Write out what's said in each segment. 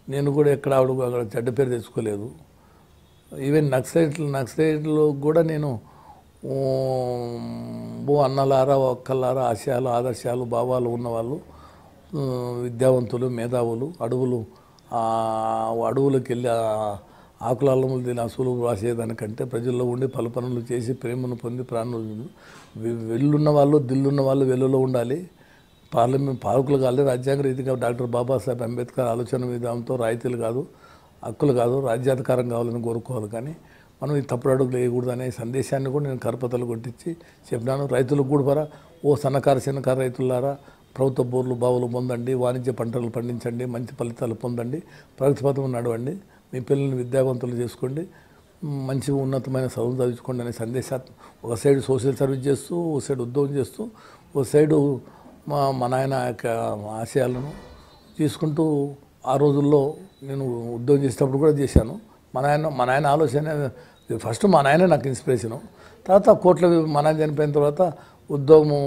నేను కూడా ఎక్కడ అక్కడ చెడ్డ పేరు తెచ్చుకోలేదు. ఈవెన్ నక్సలైట్లు కూడా నేను అన్నలారా ఒక్కలారా ఆశయాలు ఆదర్శాలు భావాలు ఉన్నవాళ్ళు, విద్యావంతులు, మేధావులు, అడవులకు వెళ్ళి ఆకులల్లములు దీని అసలు రాసేదానికంటే ప్రజల్లో ఉండి పలు పనులు చేసి ప్రేమను పొంది ప్రాణులు వెళ్ళున్న వాళ్ళు, దిల్లున్న వాళ్ళు వెలుగులో ఉండాలి. పాలకులు కాదు, రాజ్యాంగ రీతిగా డాక్టర్ బాబాసాహెబ్ అంబేద్కర్ ఆలోచన విధానంతో రాయితీలు కాదు, హక్కులు కాదు, రాజ్యాధికారం కావాలని కోరుకోవాలి. కానీ మనం ఈ తప్పుడు అడుగులు వేయకూడదు అనే సందేశాన్ని కూడా నేను కరపతలు కొట్టించి చెప్పినాను. రైతులకు కూడా ఓ చిన్నకారు రైతులారా, ప్రభుత్వ బోర్లు బావులు పొందండి, వాణిజ్య పంటలు పండించండి, మంచి ఫలితాలు పొందండి, ప్రగతి పథం నడవండి, మీ పిల్లల్ని విద్యావంతులు చేసుకోండి, మంచి ఉన్నతమైన చదువు చదువుకోండి అనే సందేశాన్ని ఒక సైడ్ సోషల్ సర్వీస్ చేస్తూ, ఒక సైడ్ ఉద్యోగం చేస్తూ, ఒక సైడు మా నాయన యొక్క ఆశయాలను తీసుకుంటూ ఆ రోజుల్లో నేను ఉద్యోగం చేసేటప్పుడు కూడా చేశాను. మా నాయన ఆలోచన ఫస్ట్ మా నాయనే నాకు ఇన్స్పిరేషను. తర్వాత కోట్ల మా నాయన చనిపోయిన తర్వాత ఉద్యోగము,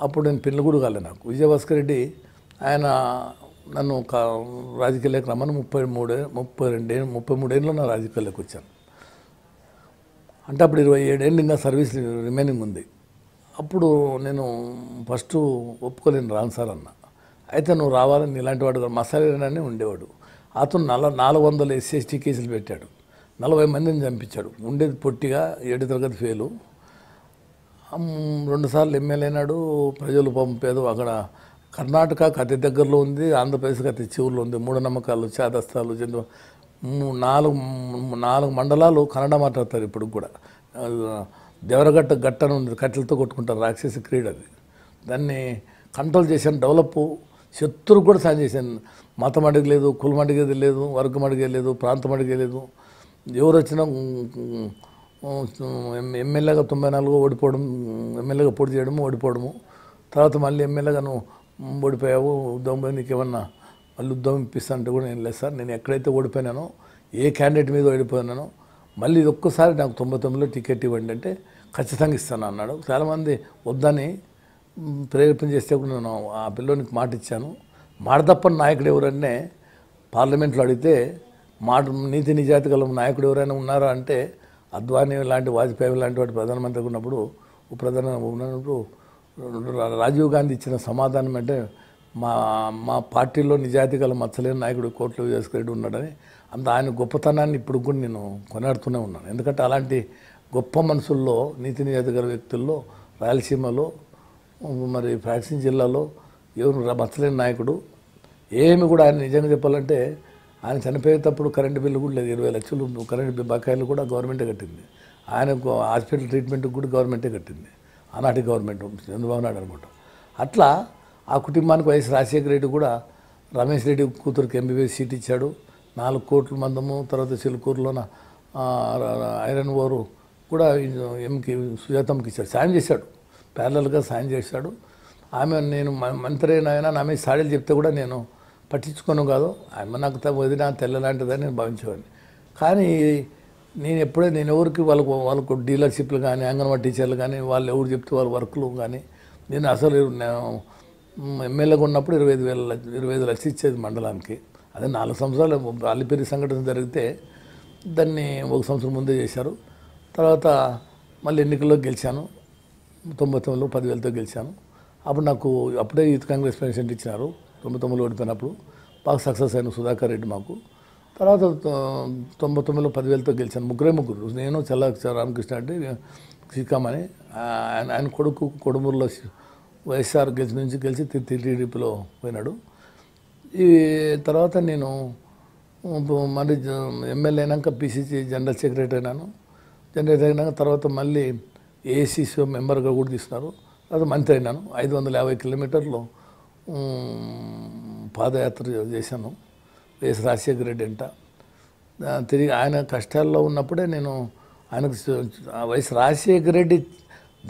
అప్పుడు నేను పెళ్ళి కూడా కాలేదు నాకు. విజయభాస్కర్ రెడ్డి ఆయన నన్ను ఒక రాజకీయాలకు రమ్మని 33 ఏళ్ళలో నా రాజకీయాలకు వచ్చాను. అంటే అప్పుడు 27 ఏళ్ళు ఇంకా సర్వీస్ రిమైనింగ్ ఉంది. అప్పుడు నేను ఫస్ట్ ఒప్పుకోలేను రాను సార్ అన్న. అయితే నువ్వు రావాలని ఇలాంటి వాడు మసాలేనని ఉండేవాడు. అతను 400 SC కేసులు పెట్టాడు, 40 మందిని చంపించాడు. ఉండేది పొట్టిగా 7వ తరగతి ఫెయిలు. 2 సార్లు ఎమ్మెల్యే అయినాడు. ప్రజలు పంపేది అక్కడ కర్ణాటకకు అతి దగ్గరలో ఉంది, ఆంధ్రప్రదేశ్కి అతి చివరిలో ఉంది. మూఢనమ్మకాలు, చేదస్తాలు, 4 మండలాలు కన్నడ మాట్లాడతారు ఇప్పుడు కూడా. గట్టను ఉంది, కట్టెలతో కొట్టుకుంటారు, రాక్షసి క్రీడ అది. దాన్ని కంట్రోల్ చేశాను, డెవలప్. శత్రువు కూడా సాయం చేశాను. మతం అడిగలేదు, కులం అడిగేది లేదు, వర్గం అడిగేలేదు, ప్రాంతం అడిగేలేదు. ఎవరు వచ్చినా ఎమ్మెల్యేగా 94 ఓడిపోవడం, ఎమ్మెల్యేగా పోటీ చేయడము, ఓడిపోవడము. తర్వాత మళ్ళీ ఎమ్మెల్యేగా నువ్వు ఓడిపోయావు, ఉద్యోగం పోయి నీకేమన్నా మళ్ళీ ఉద్యోగం ఇప్పిస్తానంటే కూడా నేను లేదు సార్. నేను ఎక్కడైతే ఓడిపోయినానో, ఏ క్యాండిడేట్ మీద ఓడిపోయినానో, మళ్ళీ ఇది ఒక్కసారి నాకు 99లో టికెట్ ఇవ్వండి అంటే ఖచ్చితంగా ఇస్తాను అన్నాడు. చాలామంది వద్దని ప్రేరేపణ చేస్తే కూడా నేను ఆ పిల్లోనికి మాట ఇచ్చాను. మాట తప్పని నాయకుడు ఎవరన్నే పార్లమెంట్లో అడిగితే నీతి నిజాయితీ గల నాయకుడు ఎవరైనా ఉన్నారా అంటే అద్వానీ లాంటి, వాజ్పేయి లాంటి వాటి ప్రధానమంత్రి ఉన్నప్పుడు రాజీవ్ గాంధీ ఇచ్చిన సమాధానం అంటే మా పార్టీలో నిజాయితీ గల మచ్చలేని నాయకుడు కోట్ల విజయభాస్కర్ ఉన్నాడని. ఆయన గొప్పతనాన్ని ఇప్పుడు కూడా నేను కొనాడుతూనే ఉన్నాను. ఎందుకంటే అలాంటి గొప్ప మనసుల్లో, నీతి నిజాయితీ గల వ్యక్తుల్లో రాయలసీమలో, మరి ప్రకాశం జిల్లాలో ఎవరు మచ్చలేని నాయకుడు. ఏమి కూడా ఆయన నిజంగా చెప్పాలంటే ఆయన చనిపోయేటప్పుడు కరెంటు బిల్లు కూడా లేదు. 20 లక్షలు కరెంటు బకాయిలు కూడా గవర్నమెంటే కట్టింది. ఆయనకు హాస్పిటల్ ట్రీట్మెంట్కి కూడా గవర్నమెంటే కట్టింది, ఆనాటి గవర్నమెంట్, చంద్రబాబు నాయుడు అనుకుంటాం. అట్లా ఆ కుటుంబానికి వైఎస్ రాజశేఖర రెడ్డి కూడా రమేష్ రెడ్డి కూతురికి MBBS సీట్ ఇచ్చాడు. 4 కోట్ల మందము. తర్వాత చిలుకూరులోన ఐరన్ ఓరు కూడా సుజాతమ్మకి ఇచ్చాడు, సాయం చేశాడు, ప్యారలల్గా సాయం చేశాడు. నేను మంత్రి అయినా నా మీద సాడీలు చెప్తే కూడా నేను పట్టించుకోను కాదు. ఆమె నాకు వదిన తెల్లలాంటిదని నేను భావించేవాడిని. కానీ నేను ఎవరికి వాళ్ళకు డీలర్షిప్లు కానీ, అంగన్వాడీ టీచర్లు కానీ, వాళ్ళు ఎవరు చెప్తే వాళ్ళ వర్క్లు కానీ, నేను అసలు ఎమ్మెల్యేగా ఉన్నప్పుడు 25 లక్షలు ఇచ్చేది మండలానికి. అదే 4 సంవత్సరాలు అల్లిపేరి సంఘటన జరిగితే దాన్ని 1 సంవత్సరం ముందే చేశారు. తర్వాత మళ్ళీ ఎన్నికల్లో గెలిచాను. 99లో 10,000తో గెలిచాను. అప్పుడు నాకు అప్పుడే యూత్ కాంగ్రెస్ ప్రెసిడెంట్ ఇచ్చినారు. 99లో ఓడిపోయినప్పుడు బాగా సక్సెస్ అయిన సుధాకర్ రెడ్డి మాకు. తర్వాత 99లో 10,000తో గెలిచాను. ముగ్గురు, నేను చల్ల రామకృష్ణ రెడ్డి, శ్రీకామని. ఆయన కొడుకు కొడుమూరులో వైఎస్ఆర్ నుంచి గెలిచి టీడీపీలో పోయినాడు. ఈ తర్వాత నేను మళ్ళీ ఎమ్మెల్యే అయినాక PCC జనరల్ సెక్రటరీ అయినాను. జనరల్ అయినాక తర్వాత మళ్ళీ AACC మెంబర్గా కూడా తీసుకున్నారు. తర్వాత మంత్రి అయినాను. 550 కిలోమీటర్లు పాదయాత్ర చేశాను వైఎస్ రాజశేఖర రెడ్డి అంట. తిరిగి ఆయన కష్టాల్లో ఉన్నప్పుడే నేను ఆయనకు వైఎస్ రాజశేఖర రెడ్డి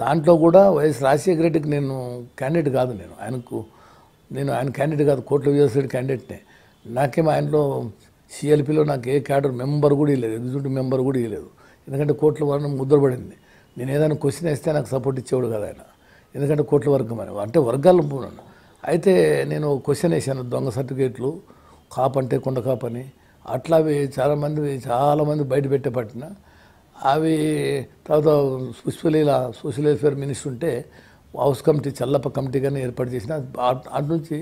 దాంట్లో కూడా వైఎస్ రాజశేఖర రెడ్డికి నేను క్యాండిడేట్ కాదు. ఆయన క్యాండిడేట్ కాదు, కోట్ల విజయభాస్కర్ రెడ్డి క్యాండిడేట్నే. నాకేమో ఆయనలో CLPలో నాకు ఏ క్యాడర్ మెంబర్ కూడా ఇవ్వలేదు, ఎగ్జిక్యూటివ్ మెంబర్ కూడా ఇవ్వలేదు. ఎందుకంటే కోట్ల వరకు ముద్రపడింది. నేను ఏదైనా క్వశ్చన్ వేస్తే నాకు సపోర్ట్ ఇచ్చేవాడు కదా ఆయన, ఎందుకంటే కోట్ల వర్గం అని అంటే వర్గాలు పోన్నాను. అయితే నేను క్వశ్చన్ వేసాను, దొంగ సర్టిఫికేట్లు కాపు అంటే కొండ కాపు అని, అట్లా అవి చాలామంది బయట పెట్టే పట్టిన అవి. తర్వాత పుష్పలీల సోషల్ వెల్ఫేర్ మినిస్టర్ ఉంటే హౌస్ కమిటీ చల్లప్ప కమిటీ కానీ ఏర్పాటు చేసిన, అటు నుంచి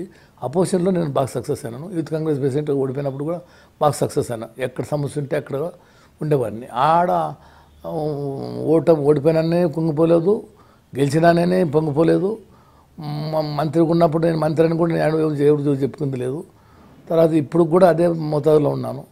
అపోజిషన్లో నేను బాగా సక్సెస్ అయినాను. యూత్ కాంగ్రెస్ ప్రెసిడెంట్ ఓడిపోయినప్పుడు కూడా బాగా సక్సెస్ అయినా, ఎక్కడ సమస్య ఉంటే అక్కడ ఉండేవాడిని. ఆడ ఓడిపోయినానే పొంగిపోలేదు, గెలిచినానే పొంగిపోలేదు. మంత్రిగా ఉన్నప్పుడు నేను మంత్రి అని కూడా నేను ఎవరు చెప్పుకుంది లేదు. తర్వాత ఇప్పుడు కూడా అదే మోతాదులో ఉన్నాను.